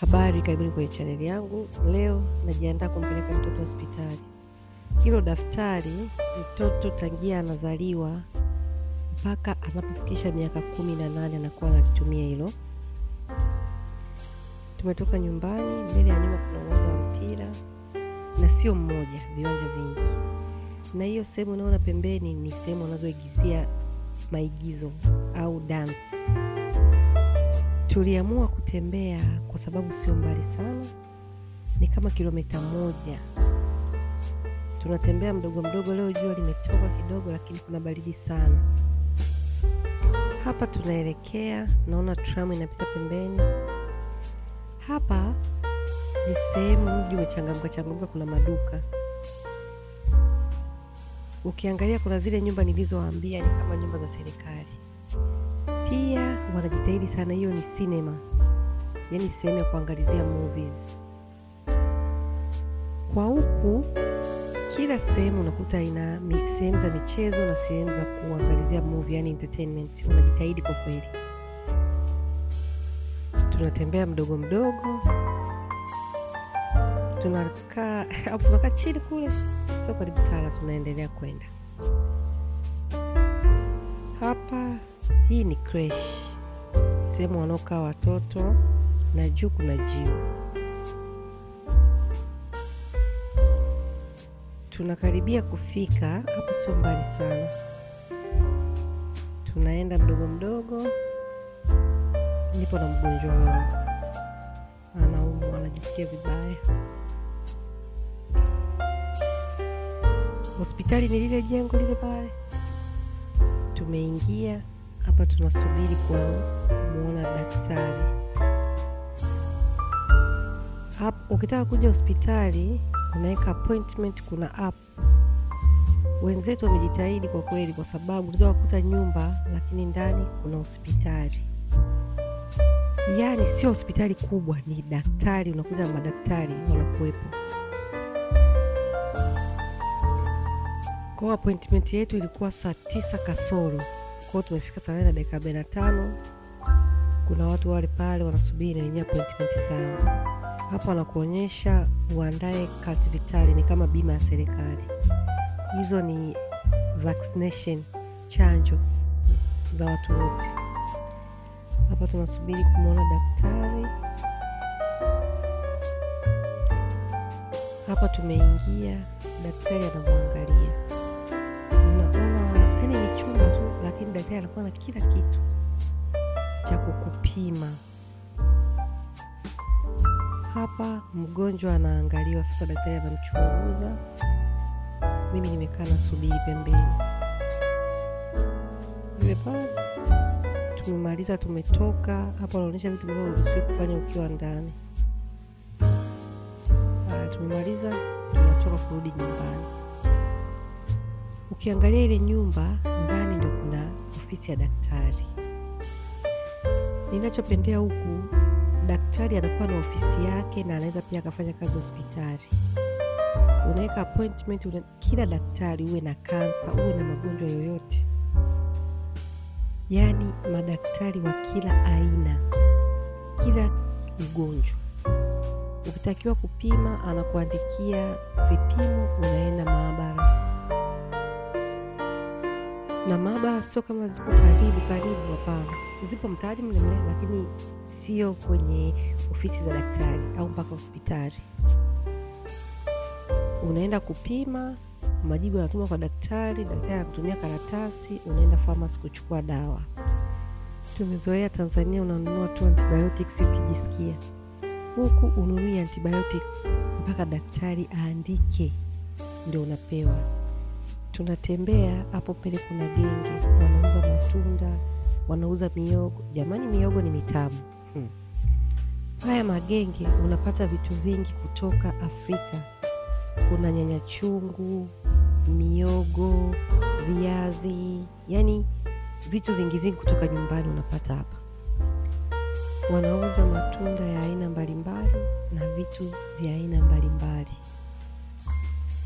Habari, karibuni kwenye chaneli yangu. Leo najiandaa kumpeleka mtoto hospitali. Hilo daftari mtoto tangia anazaliwa mpaka anapofikisha miaka 18 anakuwa analitumia hilo. Tumetoka nyumbani, mbele ya nyuma kuna uwanja wa mpira na sio mmoja, viwanja vingi. Na hiyo sehemu unaona pembeni ni sehemu wanazoigizia maigizo au dance. Tuliamua kutembea kwa sababu sio mbali sana, ni kama kilomita 1. Tunatembea mdogo mdogo. Leo jua limetoka kidogo, lakini kuna baridi sana. Hapa tunaelekea, naona tram inapita pembeni. Hapa ni sehemu mji umechangamka, kuna maduka. Ukiangalia kuna zile nyumba nilizowaambia ni kama nyumba za serikali. Pia wanajitahidi sana, hiyo ni cinema, yaani sehemu ya kuangalizia movies. Kwa huku kila sehemu unakuta ina sehemu za michezo na sehemu za kuangalizia movie, yani entertainment. Wanajitahidi kwa kweli. Tunatembea mdogo mdogo, tunakaa chini kule, sio karibu sana, tunaendelea kwenda. Hapa hii ni creche, sehemu wanaokaa watoto, na juu kuna gym. Tunakaribia kufika hapo, sio mbali sana. Tunaenda mdogo mdogo. Nipo na mgonjwa wangu, anaumwa, anajisikia vibaya. Hospitali ni lile jengo lile pale. Tumeingia hapa, tunasubiri kwa kumuona daktari. Hapo ukitaka kuja hospitali unaweka appointment, kuna app. Wenzetu wamejitahidi kwa kweli, kwa sababu unaweza kukuta nyumba lakini ndani kuna hospitali. Yaani sio hospitali kubwa, ni daktari, unakuta madaktari wanakuwepo. Kwa appointment yetu ilikuwa saa 9 kasoro. Kwa hiyo tumefika saa 8 na dakika 45. Kuna watu wale pale wanasubiri na wenyewe appointment zao. Hapa wanakuonyesha uandae carte vitale, ni kama bima ya serikali. Hizo ni vaccination, chanjo za watu wote. Hapa tunasubiri kumwona daktari. Hapa tumeingia, daktari anamwangalia. Unaona, yani ni chumba tu, lakini daktari anakuwa na kila kitu cha kukupima. Hapa mgonjwa anaangaliwa, sasa daktari anamchunguza. Mimi nimekaa nasubiri pembeni. Tumemaliza, tumetoka. Hapa wanaonyesha vitu ambavyo huruhusiwi kufanya ukiwa ndani. Tumemaliza, tunatoka kurudi nyumbani. Ukiangalia ile nyumba ndani ndio kuna ofisi ya daktari. Ninachopendea huku, daktari anakuwa na ofisi yake na anaweza pia akafanya kazi hospitali. Unaweka appointment, kila daktari, uwe na kansa, uwe na magonjwa yoyote, yaani madaktari wa kila aina, kila ugonjwa. Ukitakiwa kupima, anakuandikia vipimo, unaenda maabara. Na maabara sio kama zipo karibu, hapana. Zipo mtaani mle, lakini sio kwenye ofisi za daktari au mpaka hospitali. Unaenda kupima, majibu yanatuma kwa daktari, daktari anakutumia karatasi, unaenda pharmacy kuchukua dawa. Tumezoea Tanzania unanunua tu antibiotics ukijisikia. Huku ununui antibiotics mpaka daktari aandike ndio unapewa. Tunatembea hapo, pale kuna genge, wanauza matunda, wanauza miogo. Jamani, miogo ni mitamu. Haya magenge unapata vitu vingi kutoka Afrika. Kuna nyanya chungu, miogo, viazi, yani vitu vingi kutoka nyumbani unapata hapa. Wanauza matunda ya aina mbalimbali na vitu vya aina mbalimbali.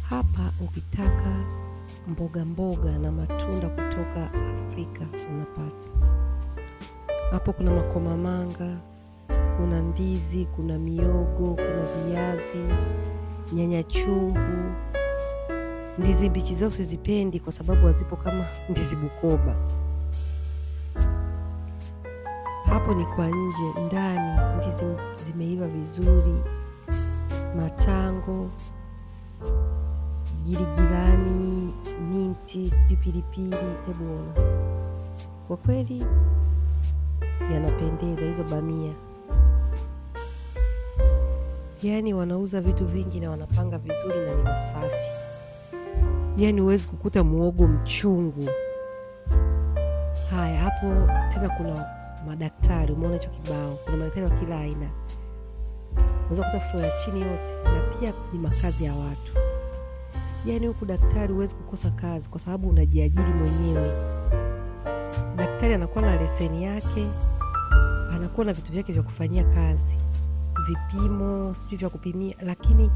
Hapa ukitaka mboga na matunda kutoka Afrika unapata. Hapo kuna makomamanga, kuna ndizi, kuna miogo, kuna viazi, nyanya chungu. Ndizi mbichi zao sizipendi kwa sababu hazipo kama ndizi Bukoba. Hapo ni kwa nje, ndani ndizi zimeiva vizuri, matango, giligilani, minti, sijui pilipili. Hebu ona, kwa kweli yanapendeza hizo bamia. Yaani wanauza vitu vingi na wanapanga vizuri na ni masafi. Yaani huwezi kukuta muogo mchungu. Haya, hapo tena kuna madaktari. Umeona hicho kibao? Kuna madaktari wa kila aina. Unaweza kukuta floor ya chini yote, na pia ni makazi ya watu. Yaani huku daktari huwezi kukosa kazi kwa sababu unajiajiri mwenyewe. Daktari anakuwa na leseni yake, anakuwa na vitu vyake vya kufanyia kazi, vipimo sijui vya kupimia, lakini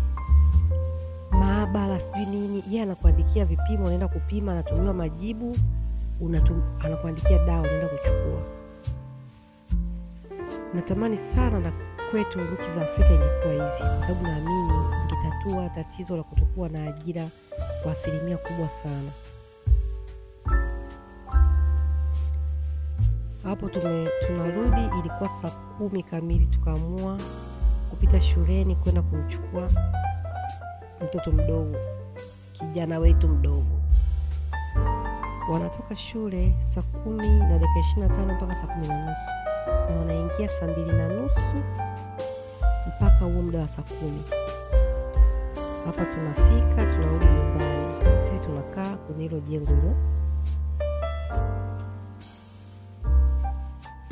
maabara sijui nini, yeye anakuandikia vipimo, unaenda kupima, anatumiwa majibu, anakuandikia dawa, unaenda kuchukua. Natamani sana na kwetu nchi za Afrika ingekuwa hivi, kwa sababu naamini ingetatua tatizo la kutokuwa na ajira kwa asilimia kubwa sana. Hapo tunarudi, ilikuwa saa 10 kamili, tukaamua kupita shuleni kwenda kumchukua mtoto mdogo, kijana wetu mdogo. Wanatoka shule saa 10:25 mpaka saa 10:30, na wanaingia saa 2:30 mpaka huo muda wa saa 10. Hapa tunafika, tunarudi nyumbani. Sisi tunakaa kwenye hilo jengo hilo.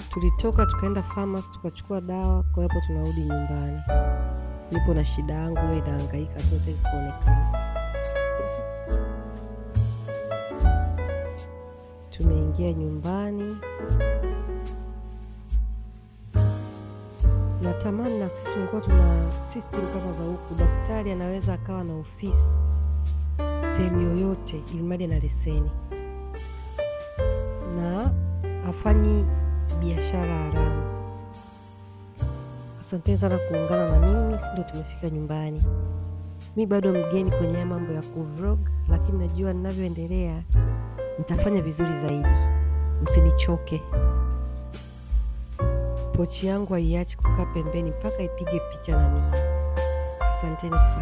Tulitoka tukaenda pharmacy tukachukua dawa, kwa hapo tunarudi nyumbani. Nipo na shida yangu, wewe inahangaika tu kuonekana. Tumeingia nyumbani. Natamani na sisi tulikuwa tuna system kama za huku. Daktari anaweza akawa na ofisi sehemu yoyote ilimradi na leseni, na afanyi biashara haramu. Asante sana kuungana na mimi. Ndio tumefika nyumbani. Mi bado mgeni kwenye mambo ya kuvlog, lakini najua ninavyoendelea nitafanya vizuri zaidi. Msinichoke. Pochi yangu haiachi kukaa pembeni mpaka ipige picha na mimi. Asanteni sana.